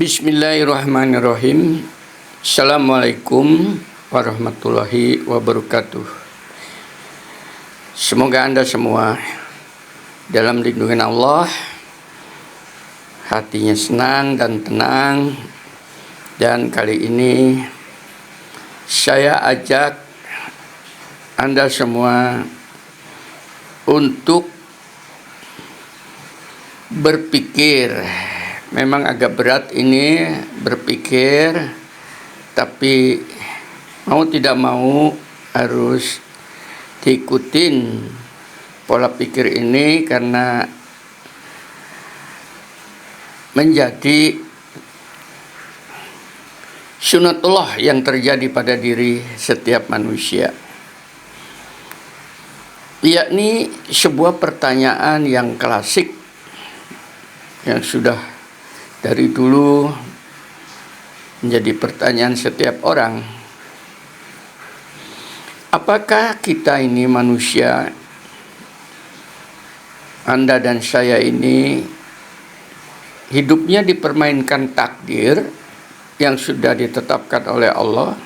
Bismillahirrahmanirrahim. Assalamualaikum warahmatullahi wabarakatuh. Semoga Anda semua dalam lindungan Allah, hatinya senang dan tenang. Dan kali ini saya ajak Anda semua untuk berpikir. Memang agak berat ini berpikir, tapi mau tidak mau harus diikutin pola pikir ini karena menjadi sunatullah yang terjadi pada diri setiap manusia. Yakni sebuah pertanyaan yang klasik yang sudah dari dulu menjadi pertanyaan setiap orang. Apakah kita ini manusia, Anda dan saya ini, hidupnya dipermainkan takdir yang sudah ditetapkan oleh Allah,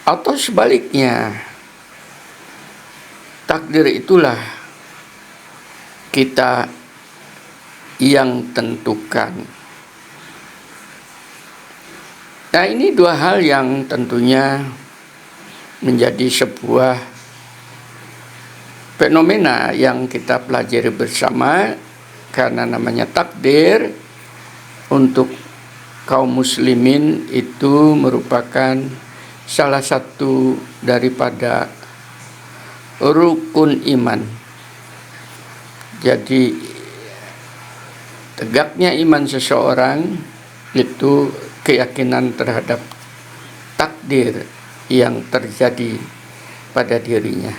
atau sebaliknya, takdir itulah kita yang tentukan. Nah, ini dua hal yang tentunya menjadi sebuah fenomena yang kita pelajari bersama, karena namanya takdir untuk kaum muslimin itu merupakan salah satu daripada rukun iman. Jadi tegaknya iman seseorang itu keyakinan terhadap takdir yang terjadi pada dirinya.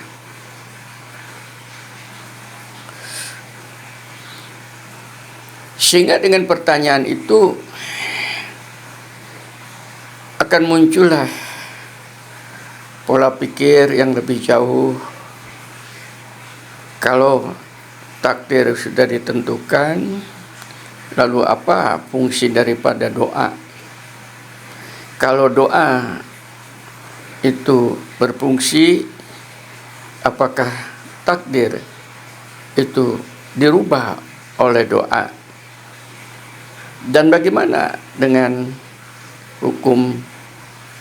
Sehingga dengan pertanyaan itu akan muncullah pola pikir yang lebih jauh. Kalau takdir sudah ditentukan, lalu apa fungsi daripada doa? Kalau doa itu berfungsi, apakah takdir itu dirubah oleh doa? Dan bagaimana dengan hukum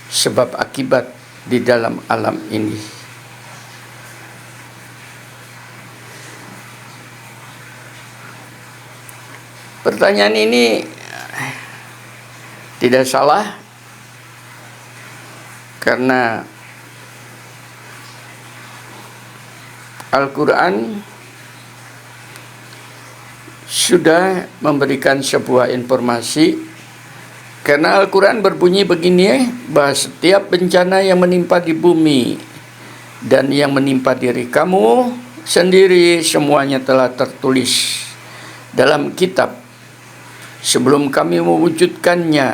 sebab akibat di dalam alam ini? Pertanyaan ini tidak salah, karena Al-Quran sudah memberikan sebuah informasi. Karena Al-Quran berbunyi begini, bahwa setiap bencana yang menimpa di bumi dan yang menimpa diri kamu sendiri, semuanya telah tertulis dalam kitab sebelum kami mewujudkannya.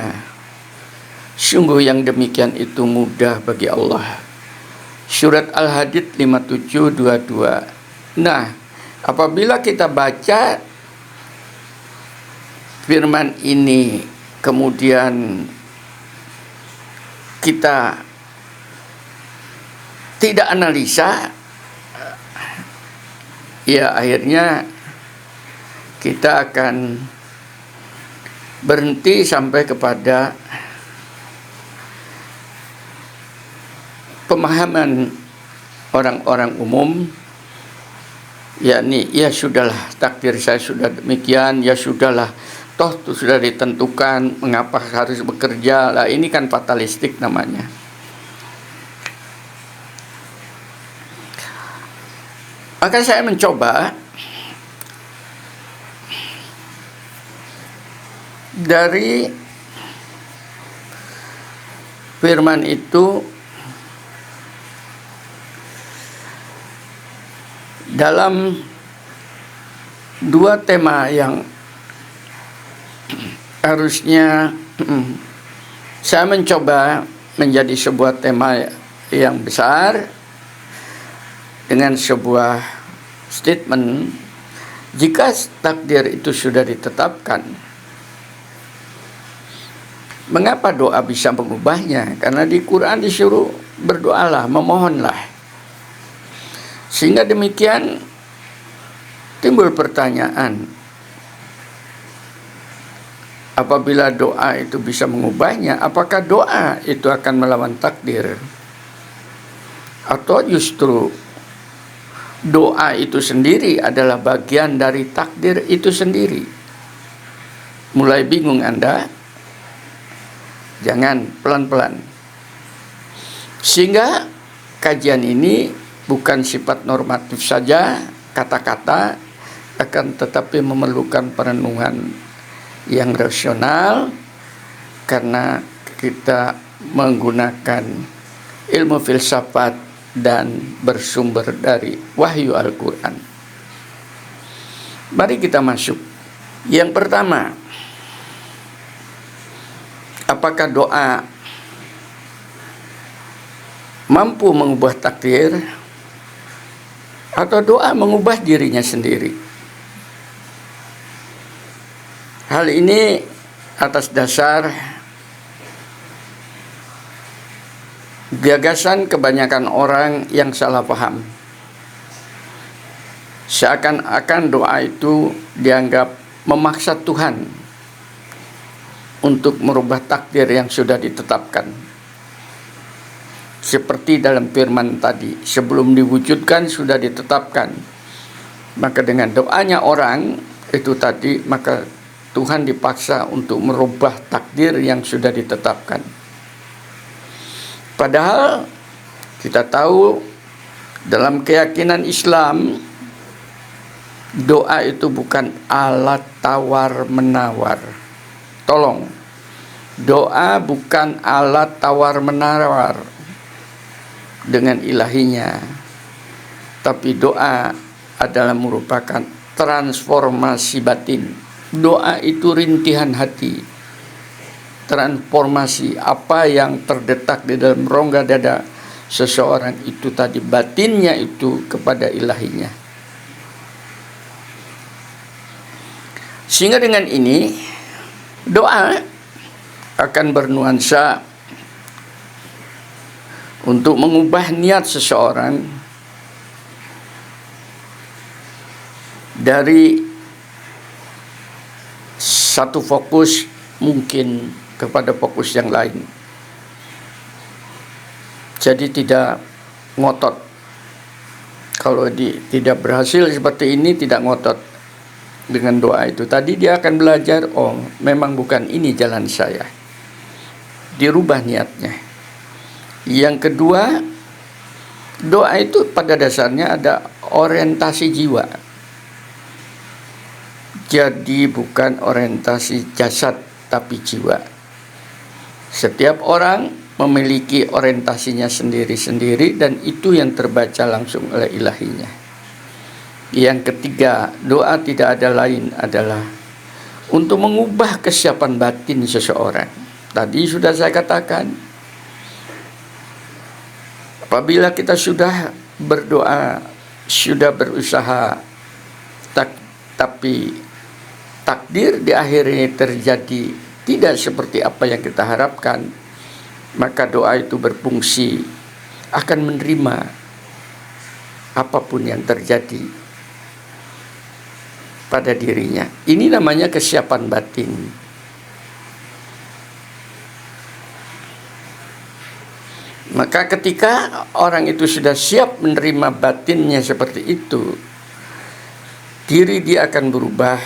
Sungguh yang demikian itu mudah bagi Allah. Surat Al-Hadid 57:22. Nah, apabila kita baca firman ini, kemudian kita tidak analisa, ya akhirnya kita akan berhenti sampai kepada pemahaman orang-orang umum, yakni ya sudahlah, takdir saya sudah demikian, ya sudahlah, toh itu sudah ditentukan, mengapa harus bekerja lah. Ini kan fatalistik namanya. Maka saya mencoba dari firman itu dalam dua tema yang harusnya saya mencoba menjadi sebuah tema yang besar dengan sebuah statement. Jika takdir itu sudah ditetapkan, Mengapa doa bisa mengubahnya? Karena di Quran disuruh berdoalah, memohonlah. Sehingga demikian timbul pertanyaan, apabila doa itu bisa mengubahnya, apakah doa itu akan melawan takdir? Atau justru doa itu sendiri adalah bagian dari takdir itu sendiri? Mulai bingung Anda? Jangan, pelan-pelan. Sehingga kajian ini bukan sifat normatif saja, kata-kata, akan tetapi memerlukan perenungan yang rasional, karena kita menggunakan ilmu filsafat dan bersumber dari wahyu Al-Quran. Mari kita masuk. Yang pertama, apakah doa mampu mengubah takdir, atau doa mengubah dirinya sendiri? Hal ini atas dasar gagasan kebanyakan orang yang salah paham. Seakan-akan doa itu dianggap memaksa Tuhan untuk merubah takdir yang sudah ditetapkan. Seperti dalam firman tadi, sebelum diwujudkan sudah ditetapkan. Maka dengan doanya orang itu tadi, maka Tuhan dipaksa untuk merubah takdir yang sudah ditetapkan. Padahal kita tahu dalam keyakinan Islam, doa itu bukan alat tawar-menawar. Tolong, doa bukan alat tawar-menawar dengan ilahinya, tapi doa adalah merupakan transformasi batin. Doa itu rintihan hati, transformasi apa yang terdetak di dalam rongga dada seseorang itu tadi, batinnya itu kepada ilahinya. Sehingga dengan ini doa akan bernuansa untuk mengubah niat seseorang dari satu fokus mungkin kepada fokus yang lain. Jadi tidak ngotot. Kalau tidak berhasil seperti ini, tidak ngotot dengan doa itu. Tadi dia akan belajar, oh memang bukan ini jalan saya. Dirubah niatnya. Yang kedua, doa itu pada dasarnya ada orientasi jiwa. Jadi bukan orientasi jasad tapi jiwa. Setiap orang memiliki orientasinya sendiri-sendiri, dan itu yang terbaca langsung oleh ilahinya. Yang ketiga, doa tidak ada lain adalah untuk mengubah kesiapan batin seseorang. Tadi sudah saya katakan, apabila kita sudah berdoa, sudah berusaha, tapi takdir di akhirnya terjadi tidak seperti apa yang kita harapkan, maka doa itu berfungsi akan menerima apapun yang terjadi pada dirinya. Ini namanya kesiapan batin. Maka ketika orang itu sudah siap menerima batinnya seperti itu, diri dia akan berubah,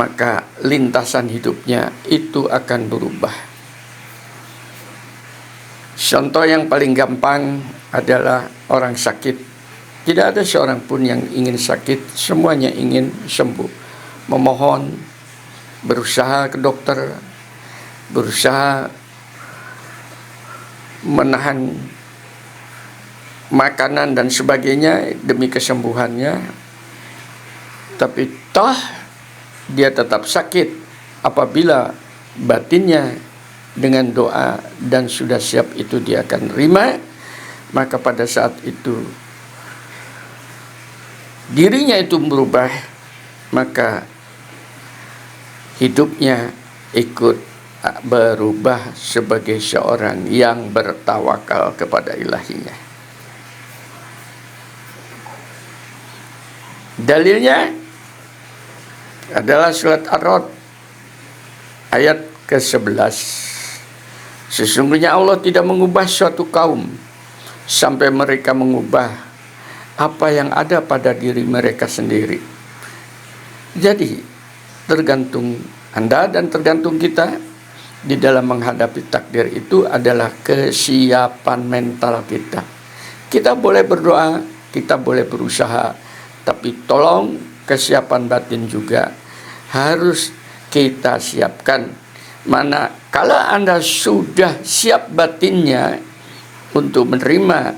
maka lintasan hidupnya itu akan berubah. Contoh yang paling gampang adalah orang sakit. Tidak ada seorang pun yang ingin sakit, semuanya ingin sembuh. Memohon, berusaha ke dokter, berusaha menahan makanan dan sebagainya demi kesembuhannya. Tapi toh dia tetap sakit apabila batinnya dengan doa dan sudah siap itu dia akan terima, maka pada saat itu dirinya itu berubah, maka hidupnya ikut berubah sebagai seorang yang bertawakal kepada ilahinya. Dalilnya adalah surat Ar-Ra'd ayat ke-11. Sesungguhnya Allah tidak mengubah suatu kaum sampai mereka mengubah apa yang ada pada diri mereka sendiri. Jadi tergantung Anda dan tergantung kita di dalam menghadapi takdir itu adalah kesiapan mental kita. Kita boleh berdoa, kita boleh berusaha, tapi tolong kesiapan batin juga harus kita siapkan. Mana kalau Anda sudah siap batinnya untuk menerima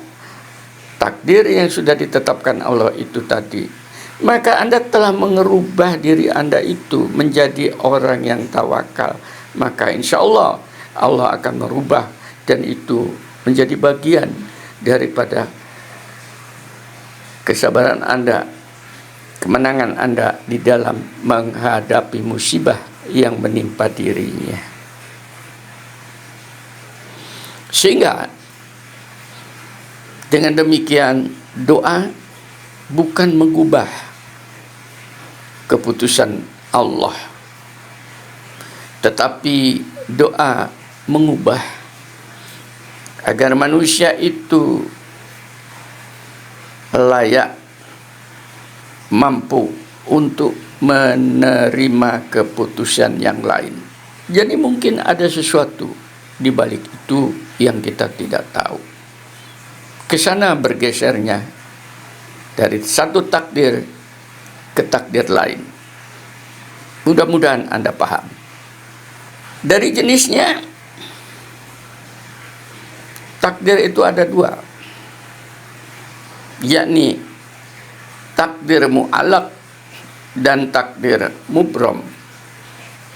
takdir yang sudah ditetapkan Allah itu tadi, maka Anda telah mengerubah diri Anda itu menjadi orang yang tawakal. Maka insya Allah Allah akan merubah dan itu menjadi bagian daripada kesabaran Anda, kemenangan Anda di dalam menghadapi musibah yang menimpa dirinya. Sehingga dengan demikian doa bukan mengubah keputusan Allah, tetapi doa mengubah agar manusia itu layak, mampu untuk menerima keputusan yang lain. Jadi mungkin ada sesuatu di balik itu yang kita tidak tahu. Kesana bergesernya dari satu takdir ke takdir lain. Mudah-mudahan Anda paham. Dari jenisnya, takdir itu ada dua, yakni takdir mu'allaq dan takdir mubram.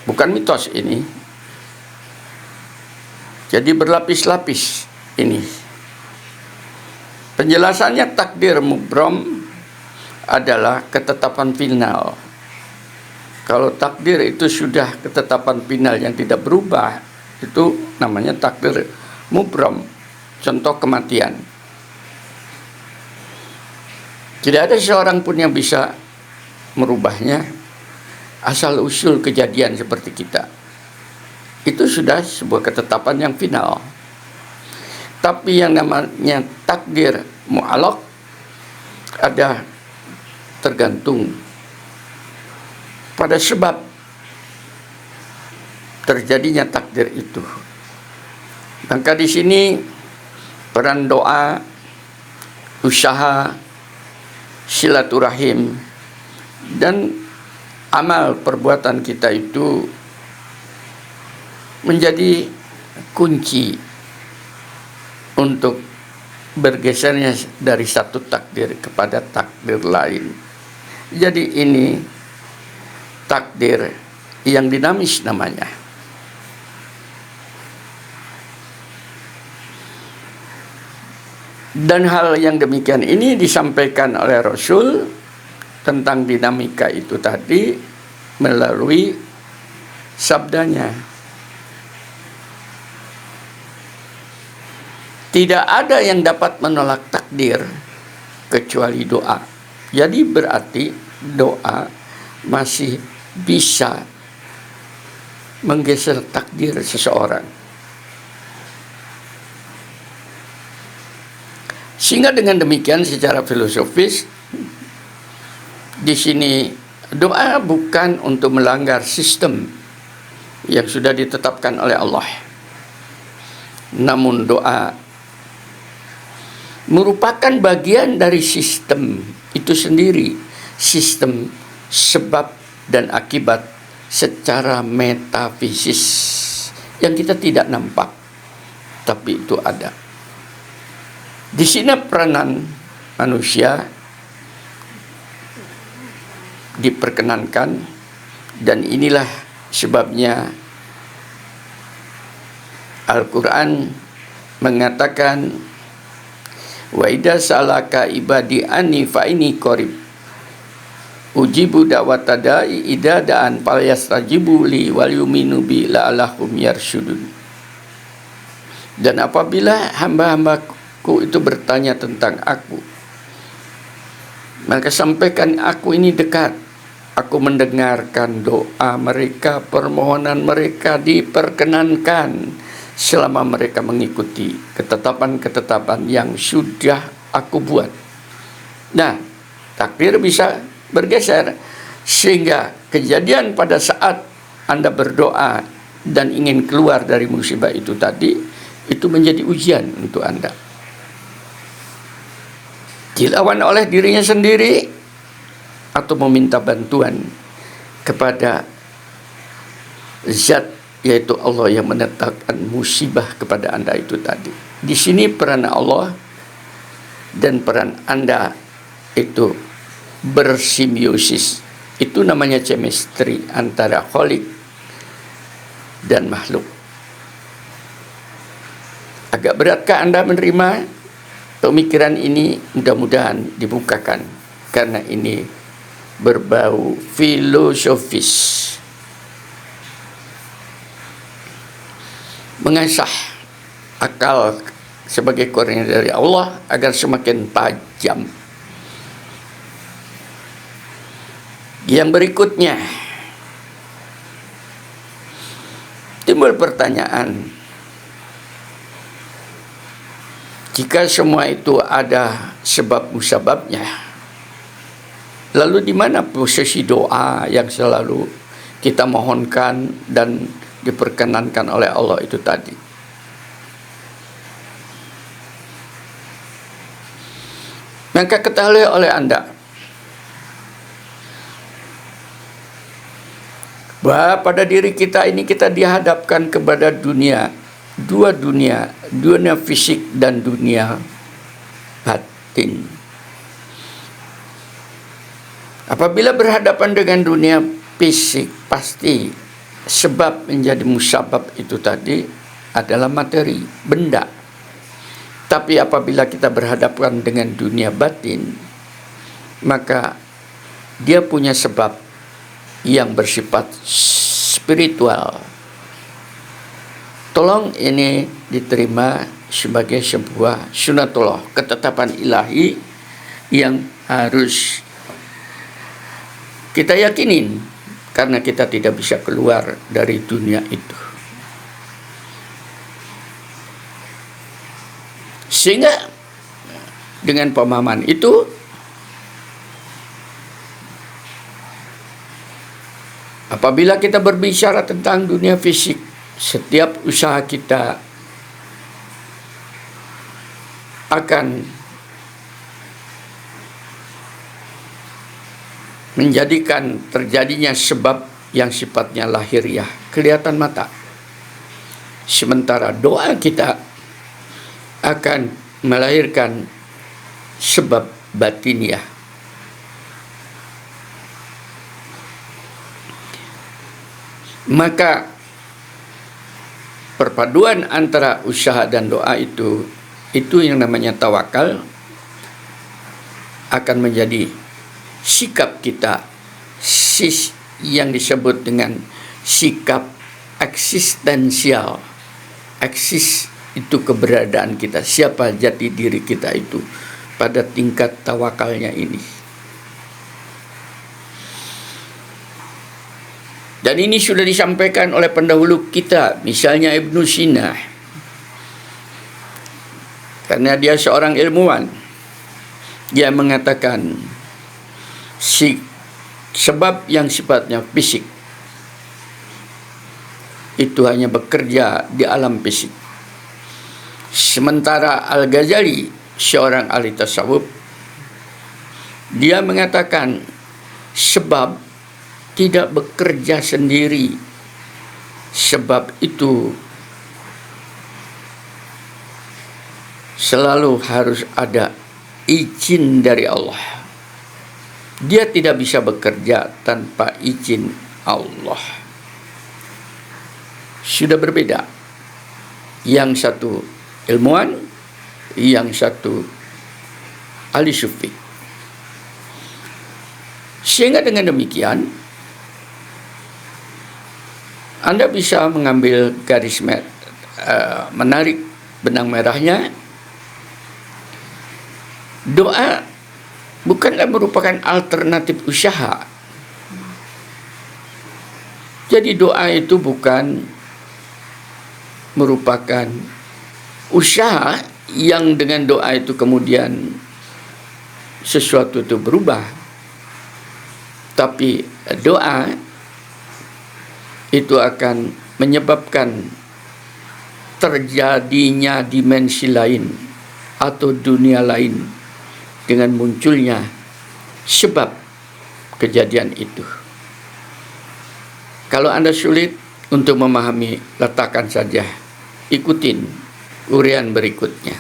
Bukan mitos ini. Jadi berlapis-lapis ini. Penjelasannya takdir mubram adalah ketetapan final. Kalau takdir itu sudah ketetapan final yang tidak berubah, itu namanya takdir mubram. Contoh kematian. Tidak ada seorang pun yang bisa merubahnya asal usul kejadian seperti kita. Itu sudah sebuah ketetapan yang final. Tapi yang namanya takdir mu'allaq ada tergantung pada sebab terjadinya takdir itu. Maka di sini peran doa, usaha, silaturahim, dan amal perbuatan kita itu menjadi kunci untuk bergesernya dari satu takdir kepada takdir lain. Jadi ini takdir yang dinamis namanya. Dan hal yang demikian ini disampaikan oleh Rasul tentang dinamika itu tadi melalui sabdanya. Tidak ada yang dapat menolak takdir kecuali doa. Jadi berarti doa masih bisa menggeser takdir seseorang. Sehingga dengan demikian secara filosofis di sini doa bukan untuk melanggar sistem yang sudah ditetapkan oleh Allah. Namun doa merupakan bagian dari sistem itu sendiri, sistem sebab dan akibat secara metafisis yang kita tidak nampak, tapi itu ada. Di sini peranan manusia diperkenankan, dan inilah sebabnya Al-Quran mengatakan, wa idza salaka ibadi anni fa inni qarib ujibu da'wata da'i idza da'an falyastajibu li wal yu'minu bi la'allahum yarsyudun. Dan apabila hamba-hambaku itu bertanya tentang aku, maka sampaikan aku ini dekat. Aku mendengarkan doa mereka, permohonan mereka diperkenankan selama mereka mengikuti ketetapan-ketetapan yang sudah aku buat. Nah, takdir bisa bergeser sehingga kejadian pada saat Anda berdoa dan ingin keluar dari musibah itu tadi, itu menjadi ujian untuk Anda. Dilawan oleh dirinya sendiri atau meminta bantuan kepada zat, yaitu Allah yang menetapkan musibah kepada Anda itu tadi. Di sini peran Allah dan peran Anda itu bersimbiosis. Itu namanya chemistry antara khalik dan makhluk. Agak beratkah Anda menerima pemikiran ini? Mudah-mudahan dibukakan, karena ini berbau filosofis. Mengasah akal sebagai kurnia dari Allah agar semakin tajam. Yang berikutnya, timbul pertanyaan, jika semua itu ada sebab musababnya, lalu di mana posisi doa yang selalu kita mohonkan dan diperkenankan oleh Allah itu tadi? Maka ketahui oleh Anda bahwa pada diri kita ini kita dihadapkan kepada dunia, dua dunia, dunia fisik dan dunia batin. Apabila berhadapan dengan dunia fisik, pasti sebab menjadi musabab itu tadi adalah materi, benda. Tapi apabila kita berhadapan dengan dunia batin, maka dia punya sebab yang bersifat spiritual. Tolong ini diterima sebagai sebuah sunatullah, ketetapan ilahi yang harus kita yakinin, karena kita tidak bisa keluar dari dunia itu. Sehingga dengan pemahaman itu, apabila kita berbicara tentang dunia fisik, setiap usaha kita akan menjadikan terjadinya sebab yang sifatnya lahiriah, kelihatan mata. Sementara doa kita akan melahirkan sebab batiniah. Maka perpaduan antara usaha dan doa itu yang namanya tawakal, akan menjadi sikap kita, yang disebut dengan sikap eksistensial. Eksis itu keberadaan kita, siapa jati diri kita itu pada tingkat tawakalnya ini. Dan ini sudah disampaikan oleh pendahulu kita, misalnya Ibnu Sina, karena dia seorang ilmuwan. Dia mengatakan sebab yang sifatnya fisik itu hanya bekerja di alam fisik. Sementara Al-Ghazali, seorang ahli tasawuf, dia mengatakan sebab tidak bekerja sendiri. Sebab itu selalu harus ada izin dari Allah. Dia tidak bisa bekerja tanpa izin Allah. Sudah berbeda. Yang satu ilmuwan, yang satu ahli sufi. Sehingga dengan demikian Anda bisa mengambil garis menarik benang merahnya. Doa bukanlah merupakan alternatif usaha. Jadi doa itu bukan merupakan usaha yang dengan doa itu kemudian sesuatu itu berubah. Tapi doa itu akan menyebabkan terjadinya dimensi lain atau dunia lain dengan munculnya sebab kejadian itu. Kalau Anda sulit untuk memahami, letakkan saja, ikutin uraian berikutnya.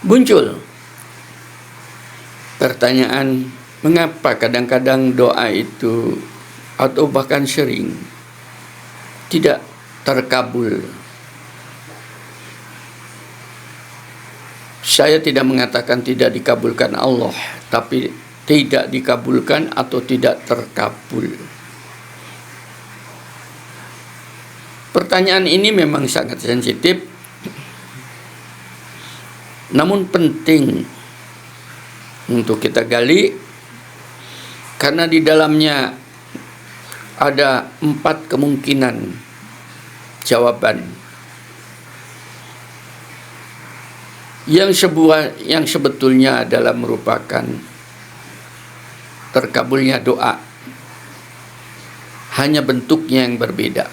Muncul pertanyaan, mengapa kadang-kadang doa itu atau bahkan sering tidak terkabul? Saya tidak mengatakan tidak dikabulkan Allah, tapi tidak dikabulkan atau tidak terkabul. Pertanyaan ini memang sangat sensitif, namun penting untuk kita gali, karena di dalamnya ada 4 kemungkinan jawaban yang sebetulnya adalah merupakan terkabulnya doa, hanya bentuknya yang berbeda.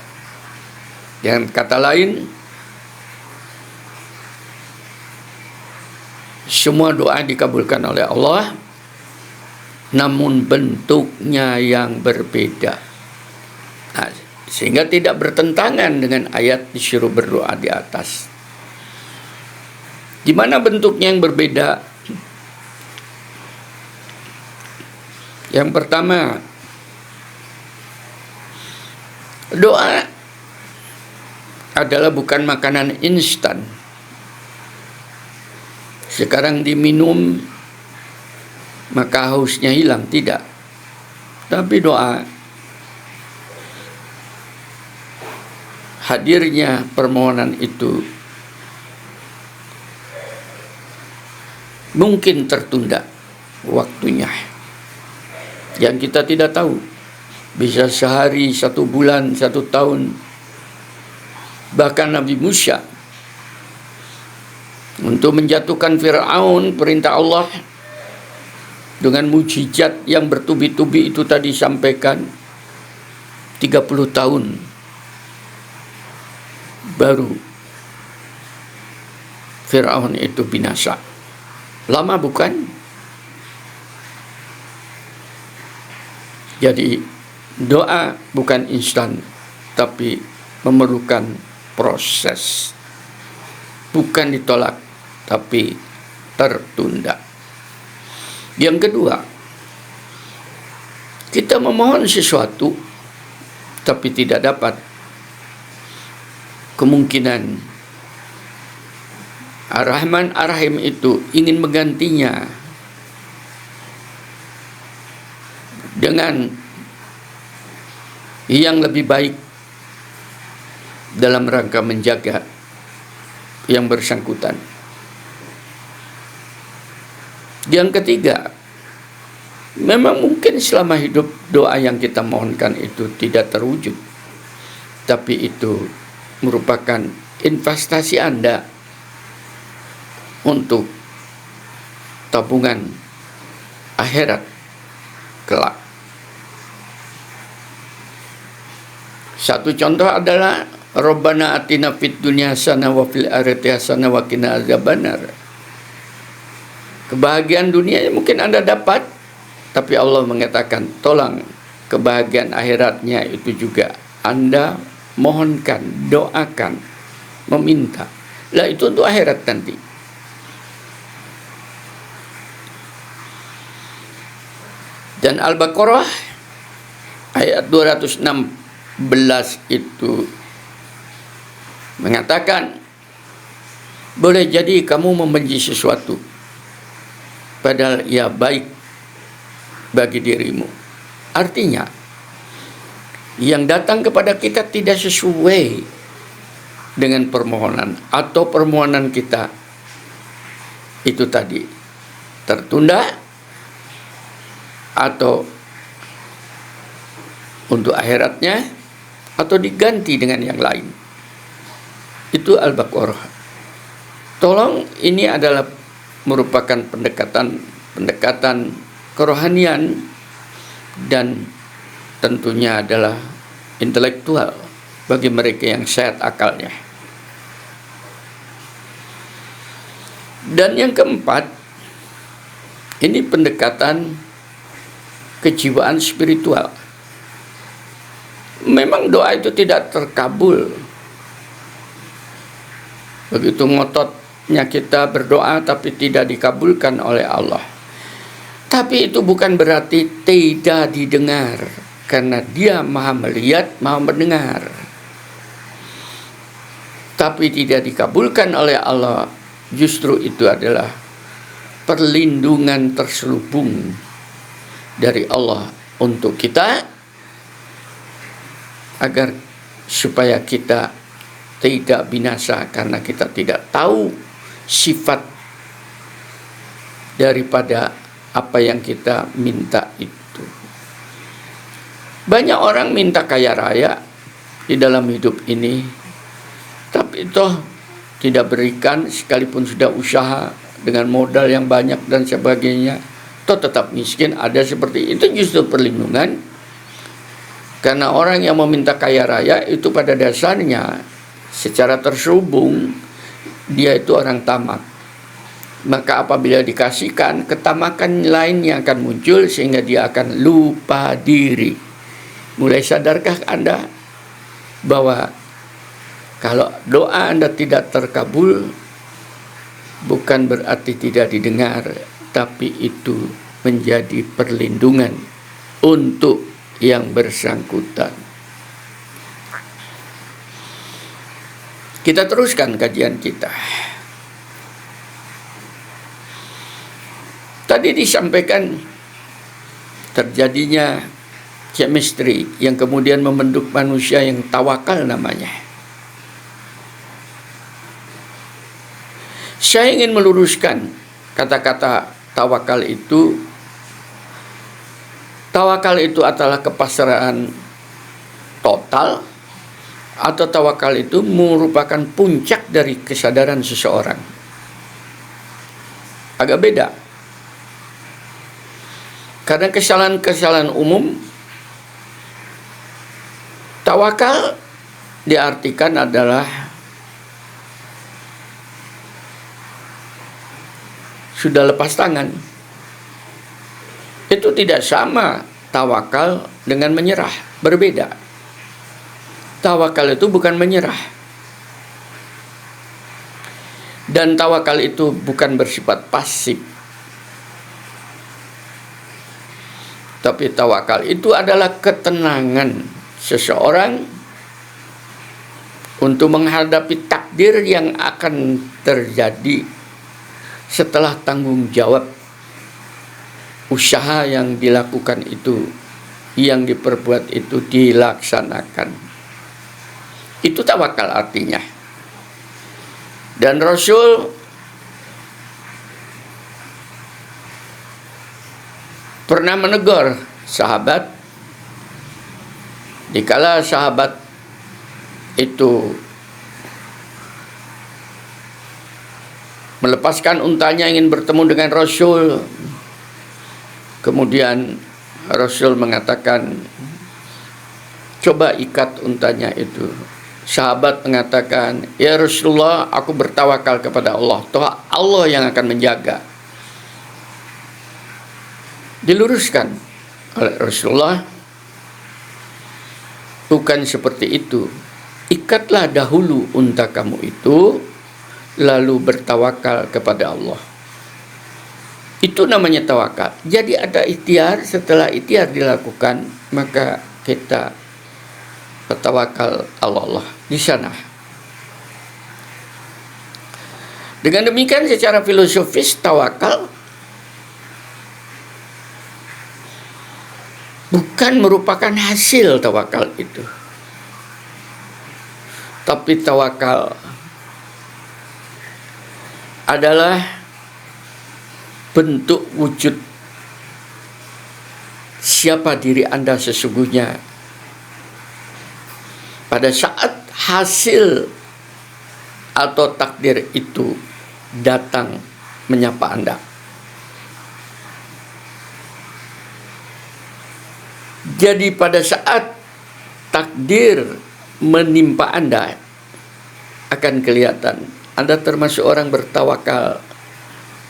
Dengan kata lain, semua doa dikabulkan oleh Allah, namun bentuknya yang berbeda. Nah, sehingga tidak bertentangan dengan ayat disuruh berdoa di atas. Di mana bentuknya yang berbeda? Yang pertama, doa adalah bukan makanan instan. Sekarang diminum maka hausnya hilang, tidak. Tapi doa, hadirnya permohonan itu mungkin tertunda waktunya, yang kita tidak tahu, bisa sehari, 1 bulan, 1 tahun. Bahkan Nabi Musa untuk menjatuhkan Fir'aun, perintah Allah dengan mujizat yang bertubi-tubi itu tadi sampaikan, 30 tahun baru Fir'aun itu binasa. Lama bukan? Jadi doa bukan instan, tapi memerlukan proses. Bukan ditolak, tapi tertunda. Yang kedua, kita memohon sesuatu tapi tidak dapat. Kemungkinan Ar-Rahman Ar-Rahim itu ingin menggantinya dengan yang lebih baik dalam rangka menjaga yang bersangkutan. Yang ketiga, memang mungkin selama hidup doa yang kita mohonkan itu tidak terwujud, tapi itu merupakan investasi Anda untuk tabungan akhirat kelak. Satu contoh adalah Rabbana atina fid dunya hasanah wa fil akhirati hasanah wa qina adzabannar. Kebahagiaan dunia mungkin Anda dapat, tapi Allah mengatakan tolong kebahagiaan akhiratnya itu juga Anda mohonkan, doakan, meminta. Lah itu untuk akhirat nanti. Dan Al-Baqarah ayat 216 itu mengatakan, boleh jadi kamu membenci sesuatu, padahal ia baik bagi dirimu. Artinya, yang datang kepada kita tidak sesuai dengan permohonan, atau permohonan kita itu tadi tertunda, atau untuk akhiratnya, atau diganti dengan yang lain. Itu Al-Baqarah. Tolong, ini adalah merupakan pendekatan kerohanian, dan tentunya adalah intelektual bagi mereka yang sehat akalnya. Dan yang keempat, ini pendekatan kejiwaan spiritual. Memang doa itu tidak terkabul. Begitu ngototnya kita berdoa tapi tidak dikabulkan oleh Allah. Tapi itu bukan berarti tidak didengar, karena Dia Maha melihat, Maha mendengar. Tapi tidak dikabulkan oleh Allah, justru itu adalah perlindungan terselubung dari Allah untuk kita, agar supaya kita tidak binasa, karena kita tidak tahu sifat daripada apa yang kita minta itu. Banyak orang minta kaya raya di dalam hidup ini, tapi toh tidak berikan, sekalipun sudah usaha dengan modal yang banyak dan sebagainya, toh tetap miskin. Ada seperti itu, justru perlindungan. Karena orang yang meminta kaya raya itu pada dasarnya secara terselubung dia itu orang tamak. Maka apabila dikasihkan, ketamakan lainnya akan muncul sehingga dia akan lupa diri. Mulai sadarkah Anda bahwa kalau doa Anda tidak terkabul, bukan berarti tidak didengar, tapi itu menjadi perlindungan untuk yang bersangkutan. Kita teruskan kajian kita. Tadi disampaikan terjadinya chemistry yang kemudian membentuk manusia yang tawakal namanya. Saya ingin meluruskan kata-kata tawakal itu. Tawakal itu adalah kepasrahan total, atau tawakal itu merupakan puncak dari kesadaran seseorang. Agak beda. Karena kesalahan-kesalahan umum, tawakal diartikan adalah sudah lepas tangan. Itu tidak sama tawakal dengan menyerah, berbeda. Tawakal itu bukan menyerah. Dan tawakal itu bukan bersifat pasif. Tapi tawakal itu adalah ketenangan seseorang untuk menghadapi takdir yang akan terjadi setelah tanggung jawab usaha yang dilakukan itu, yang diperbuat itu dilaksanakan. Itu tawakal artinya. Dan Rasul pernah menegur sahabat dikala sahabat itu melepaskan untanya ingin bertemu dengan Rasul. Kemudian Rasul mengatakan, coba ikat untanya itu. Sahabat mengatakan, ya Rasulullah, aku bertawakal kepada Allah. Toh Allah yang akan menjaga. Diluruskan oleh Rasulullah, bukan seperti itu. Ikatlah dahulu unta kamu itu, lalu bertawakal kepada Allah. Itu namanya tawakal. Jadi ada ikhtiar, setelah ikhtiar dilakukan, maka kita bertawakal Allah di sana. Dengan demikian secara filosofis tawakal bukan merupakan hasil tawakal itu. Tapi tawakal adalah bentuk wujud siapa diri Anda sesungguhnya pada saat hasil atau takdir itu datang menyapa Anda. Jadi pada saat takdir menimpa Anda, akan kelihatan Anda termasuk orang bertawakal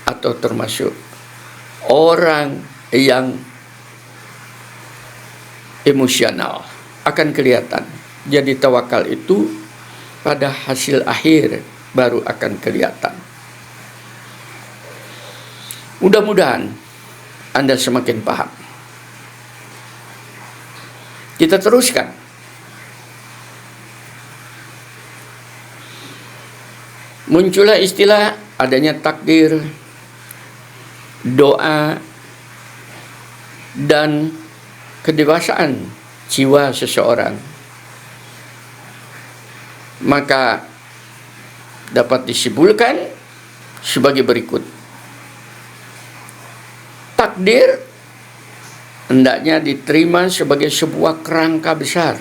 atau termasuk orang yang emosional. Akan kelihatan. Jadi tawakal itu pada hasil akhir baru akan kelihatan. Mudah-mudahan Anda semakin paham. Kita teruskan. Muncullah istilah adanya takdir, doa, dan kedewasaan jiwa seseorang. Maka dapat disimpulkan sebagai berikut. Takdir hendaknya diterima sebagai sebuah kerangka besar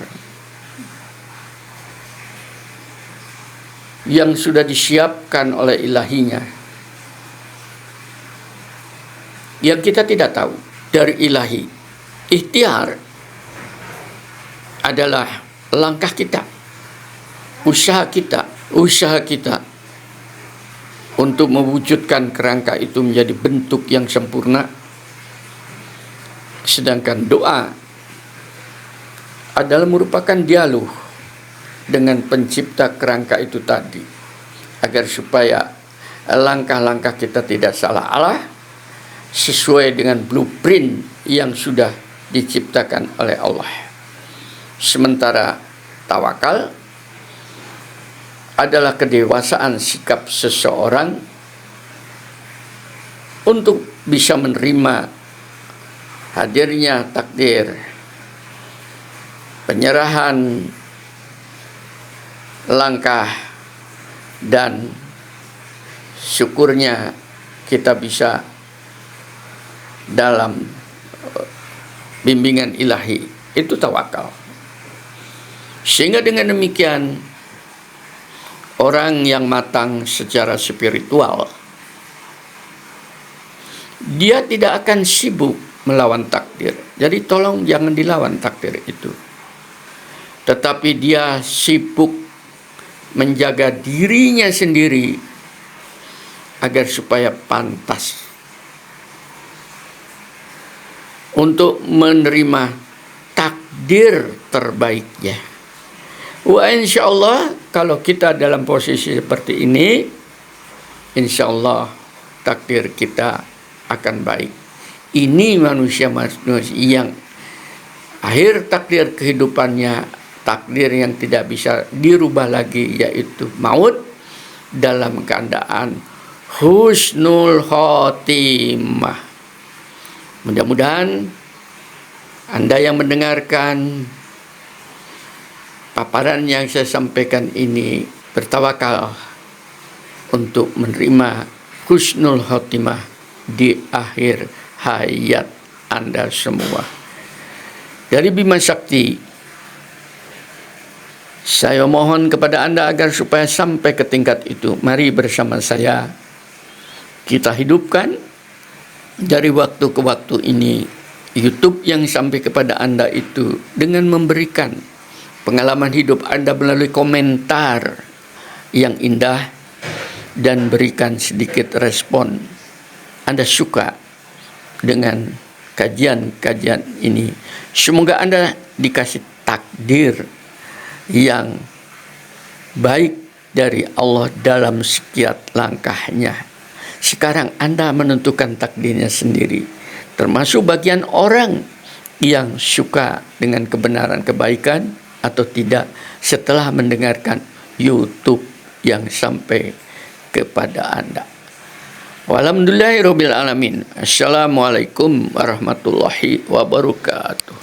yang sudah disiapkan oleh ilahinya, yang kita tidak tahu dari ilahi. Ikhtiar adalah langkah kita, usaha kita untuk mewujudkan kerangka itu menjadi bentuk yang sempurna. Sedangkan doa adalah merupakan dialog dengan pencipta kerangka itu tadi, agar supaya langkah-langkah kita tidak salah arah, sesuai dengan blueprint yang sudah diciptakan oleh Allah. Sementara tawakal adalah kedewasaan sikap seseorang untuk bisa menerima hadirnya takdir, penyerahan langkah, dan syukurnya kita bisa dalam bimbingan ilahi. Itu tawakal. Sehingga dengan demikian orang yang matang secara spiritual, dia tidak akan sibuk melawan takdir. Jadi tolong jangan dilawan takdir itu. Tetapi dia sibuk menjaga dirinya sendiri agar supaya pantas untuk menerima takdir terbaiknya. Wah, insya Allah kalau kita dalam posisi seperti ini, insya Allah takdir kita akan baik. Ini manusia yang akhir takdir kehidupannya, takdir yang tidak bisa dirubah lagi, yaitu maut, dalam keadaan husnul khotimah. Mudah-mudahan Anda yang mendengarkan paparan yang saya sampaikan ini bertawakal untuk menerima husnul khotimah di akhir hayat Anda semua. Dari Bima Sakti, saya mohon kepada Anda agar supaya sampai ke tingkat itu, mari bersama saya kita hidupkan dari waktu ke waktu ini YouTube yang sampai kepada Anda itu dengan memberikan pengalaman hidup Anda melalui komentar yang indah dan berikan sedikit respon. Anda suka dengan kajian-kajian ini. Semoga Anda dikasih takdir yang baik dari Allah dalam setiap langkahnya. Sekarang Anda menentukan takdirnya sendiri. Termasuk bagian orang yang suka dengan kebenaran kebaikan atau tidak setelah mendengarkan YouTube yang sampai kepada Anda. Walhamdulillahirabbil alamin. Assalamualaikum warahmatullahi wabarakatuh.